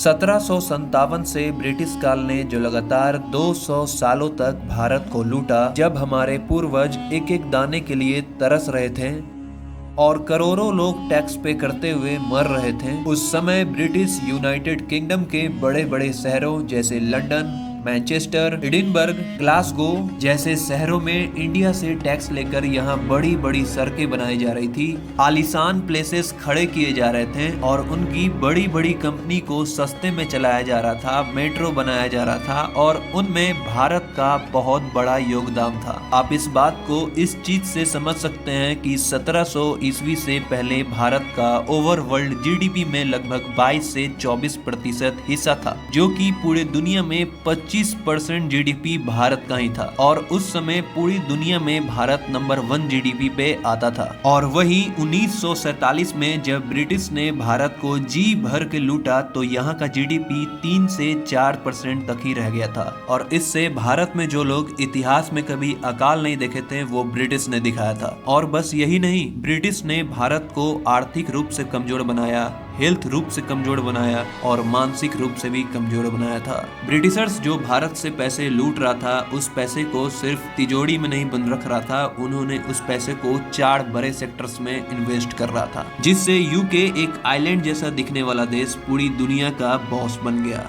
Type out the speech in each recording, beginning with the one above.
1757 से ब्रिटिश काल ने जो लगातार 200 सालों तक भारत को लूटा, जब हमारे पूर्वज एक एक दाने के लिए तरस रहे थे और करोड़ों लोग टैक्स पे करते हुए मर रहे थे, उस समय ब्रिटिश यूनाइटेड किंगडम के बड़े बड़े शहरों जैसे लंदन, मैनचेस्टर, एडिनबर्ग, ग्लासगो जैसे शहरों में इंडिया से टैक्स लेकर यहाँ बड़ी बड़ी सड़कें बनाई जा रही थी, आलीशान प्लेसेस खड़े किए जा रहे थे और उनकी बड़ी बड़ी कंपनी को सस्ते में चलाया जा रहा था, मेट्रो बनाया जा रहा था और उनमें भारत का बहुत बड़ा योगदान था। आप इस बात को इस चीज से समझ सकते हैं कि 1700 ईस्वी से पहले भारत का ओवर वर्ल्ड जीडीपी में लगभग 22 से 24% हिस्सा था, जो कि पूरे दुनिया में 25% जीडीपी भारत का ही था और उस समय पूरी दुनिया में भारत नंबर 1 जीडीपी पे आता था। और वही 1947 में जब ब्रिटिश ने भारत को जी भर के लूटा तो यहाँ का जीडीपी 3 से 4% तक ही रह गया था और इससे भारत में जो लोग इतिहास में कभी अकाल नहीं देखे थे वो ब्रिटिश ने दिखाया था। और बस यही नहीं, ब्रिटिश ने भारत को आर्थिक रूप से कमजोर बनाया, हेल्थ रूप से कमजोर बनाया और मानसिक रूप से भी कमजोर बनाया था। ब्रिटिशर्स जो भारत से पैसे लूट रहा था, उस पैसे को सिर्फ तिजोरी में नहीं बंद रख रहा था, उन्होंने उस पैसे को 4 बड़े सेक्टर्स में इन्वेस्ट कर रहा था, जिससे यूके एक आइलैंड जैसा दिखने वाला देश पूरी दुनिया का बॉस बन गया।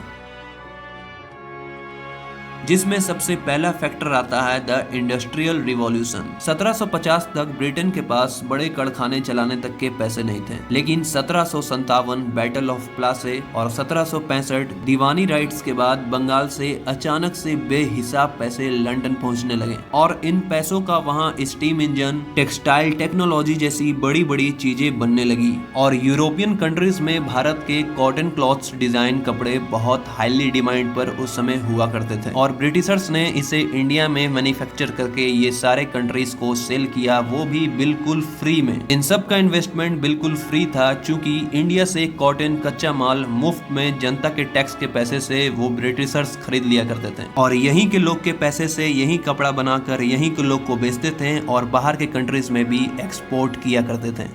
जिसमें सबसे पहला फैक्टर आता है द इंडस्ट्रियल रिवॉल्यूशन। 1750 तक ब्रिटेन के पास बड़े कारखाने चलाने तक के पैसे नहीं थे, लेकिन 1757 बैटल ऑफ प्लासे और 1765 दीवानी राइट्स के बाद बंगाल से अचानक से बेहिसाब पैसे लंदन पहुंचने लगे और इन पैसों का वहां स्टीम इंजन, टेक्सटाइल टेक्नोलॉजी जैसी बड़ी बड़ी चीजें बनने लगी और यूरोपियन कंट्रीज में भारत के कॉटन क्लॉथ्स डिजाइन कपड़े बहुत हाईली डिमांड पर उस समय हुआ करते थे और ब्रिटिशर्स ने इसे इंडिया में मैन्युफैक्चर करके ये सारे कंट्रीज को सेल किया, वो भी बिल्कुल फ्री में। इन सब का इन्वेस्टमेंट बिल्कुल फ्री था, चूंकि इंडिया से कॉटन कच्चा माल मुफ्त में जनता के टैक्स के पैसे से वो ब्रिटिशर्स खरीद लिया करते थे और यहीं के लोग के पैसे से यहीं कपड़ा बनाकर यहीं के लोग को बेचते थे और बाहर के कंट्रीज में भी एक्सपोर्ट किया करते थे।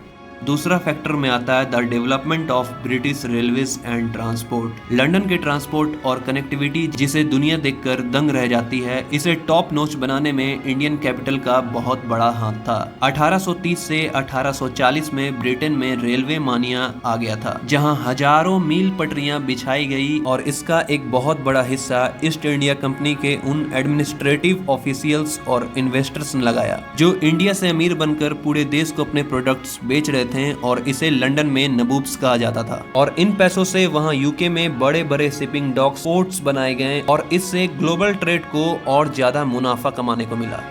दूसरा फैक्टर में आता है the development of British railways and transport. London के ट्रांसपोर्ट और कनेक्टिविटी जिसे दुनिया देखकर दंग रह जाती है, इसे टॉप नॉच बनाने में इंडियन कैपिटल का बहुत बड़ा हाथ था। 1830 से 1840 में ब्रिटेन में रेलवे मानिया आ गया था, जहां हजारों मील पटरियां बिछाई गई और इसका एक बहुत बड़ा हिस्सा ईस्ट इंडिया कंपनी के उन एडमिनिस्ट्रेटिव ऑफिशियल्स और इन्वेस्टर्स ने लगाया, जो इंडिया से अमीर बनकर पूरे देश को अपने प्रोडक्ट्स बेच रहे थे और इसे लंदन में नबूब्स कहा जाता था। और इन पैसों से वहां यूके में बड़े बड़े शिपिंग डॉक्स, पोर्ट्स बनाए गए और इससे ग्लोबल ट्रेड को और ज्यादा मुनाफा कमाने को मिला।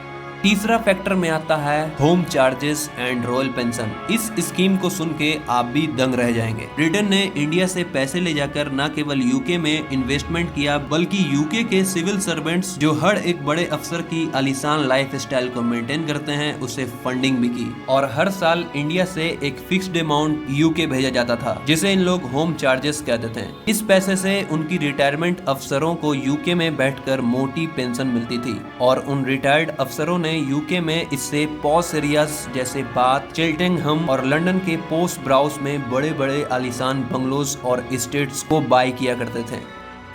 तीसरा फैक्टर में आता है home charges and royal pension. इस स्कीम को सुन के आप भी दंग रह जाएंगे। ब्रिटेन ने इंडिया से पैसे ले जाकर न केवल यूके में इन्वेस्टमेंट किया, बल्कि यूके के सिविल सर्वेंट्स जो हर एक बड़े अफसर की आलीशान लाइफ स्टाइल को मेंटेन करते हैं, उसे फंडिंग भी की और हर साल इंडिया से एक फिक्स्ड अमाउंट यूके भेजा जाता था, जिसे इन लोग होम चार्जेस कहते थे। इस पैसे से उनकी रिटायरमेंट अफसरों को यूके में बैठकर मोटी पेंशन मिलती थी और उन रिटायर्ड अफसरों ने यूके में इससे पॉश एरियाज जैसे बाथ, चिल्टिंघम और लंदन के पोस्ट ब्राउस में बड़े बड़े आलीशान बंगलोज और एस्टेट्स को बाय किया करते थे।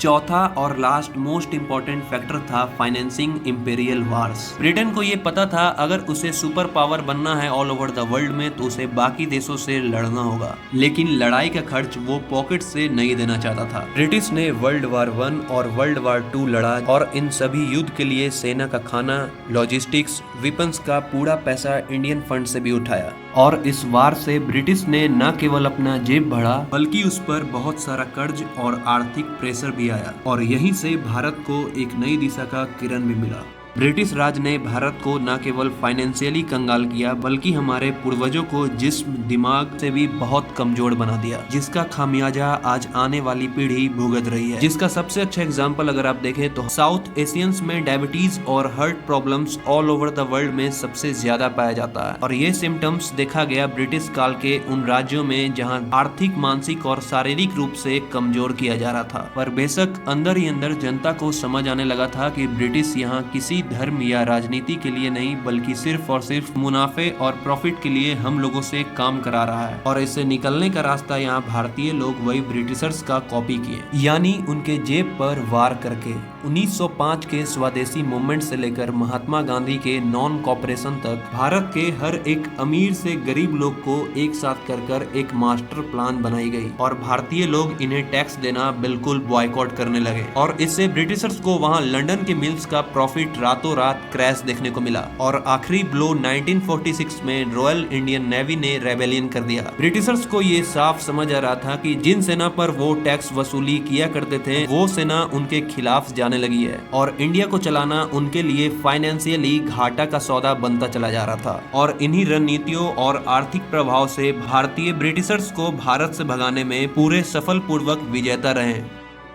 चौथा और लास्ट मोस्ट इंपॉर्टेंट फैक्टर था फाइनेंसिंग इंपीरियल वार्स। ब्रिटेन को ये पता था अगर उसे सुपर पावर बनना है ऑल ओवर द वर्ल्ड में तो उसे बाकी देशों से लड़ना होगा, लेकिन लड़ाई का खर्च वो पॉकेट से नहीं देना चाहता था। ब्रिटिश ने वर्ल्ड वार 1 और वर्ल्ड वार 2 लड़ा और इन सभी युद्ध के लिए सेना का खाना, लॉजिस्टिक्स, वेपन्स का पूरा पैसा इंडियन फंड से भी उठाया और इस वार से ब्रिटिश ने न केवल अपना जेब भरा, बल्कि उस पर बहुत सारा कर्ज और आर्थिक प्रेशर भी आया और यहीं से भारत को एक नई दिशा का किरण भी मिला। ब्रिटिश राज ने भारत को न केवल फाइनेंशियली कंगाल किया, बल्कि हमारे पूर्वजों को जिस्म दिमाग से भी बहुत कमजोर बना दिया, जिसका खामियाजा आज आने वाली पीढ़ी भुगत रही है। जिसका सबसे अच्छा एग्जाम्पल अगर आप देखें तो साउथ एशियंस में डायबिटीज और heart problems all over the world में सबसे ज्यादा पाया जाता है और ये सिम्टम्स देखा गया ब्रिटिश काल के उन राज्यों में जहाँ आर्थिक, मानसिक और शारीरिक रूप से कमजोर किया जा रहा था। पर बेशक अंदर ही अंदर जनता को समझ आने लगा था कि ब्रिटिश यहाँ किसी धर्म या राजनीति के लिए नहीं बल्कि सिर्फ और सिर्फ मुनाफे और प्रॉफिट के लिए हम लोगों से काम करा रहा है। और इससे निकलने का रास्ता यहाँ भारतीय लोग वही ब्रिटिशर्स का कॉपी किए, यानी उनके जेब पर वार करके। 1905 के स्वदेशी मूवमेंट से लेकर महात्मा गांधी के नॉन कॉपरेशन तक भारत के हर एक अमीर से गरीब लोग को एक साथ कर एक मास्टर प्लान बनाई गई और भारतीय लोग इन्हें टैक्स देना बिल्कुल बॉयकॉट करने लगे। और इससे ब्रिटिशर्स को वहां लंदन के मिल्स का प्रॉफिट रातों रात क्रैश देखने को मिला। और आखिरी ब्लो 1946 में रॉयल इंडियन नेवी ने रेबेलियन कर दिया। ब्रिटिशर्स को ये साफ समझ आ रहा था कि जिन सेना पर वो टैक्स वसूली किया करते थे वो सेना उनके खिलाफ जाने लगी है और इंडिया को चलाना उनके लिए फाइनेंशियली घाटा का सौदा बनता चला जा रहा था। और इन्हीं रणनीतियों और आर्थिक प्रभाव से भारतीय ब्रिटिशर्स को भारत से भगाने में पूरे सफलपूर्वक विजेता रहे।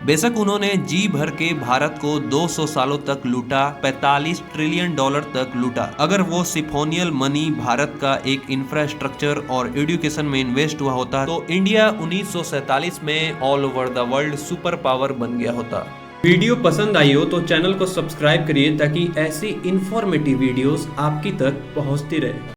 बेशक उन्होंने जी भर के भारत को 200 सालों तक लूटा, 45 ट्रिलियन डॉलर तक लूटा। अगर वो सिफोनियल मनी भारत का एक इंफ्रास्ट्रक्चर और एजुकेशन में इन्वेस्ट हुआ होता तो इंडिया 1947 में all over the world super power बन गया होता। वीडियो पसंद आई हो तो चैनल को सब्सक्राइब करिए ताकि ऐसी इंफॉर्मेटिव वीडियोस आपकी तक पहुंचती रहे।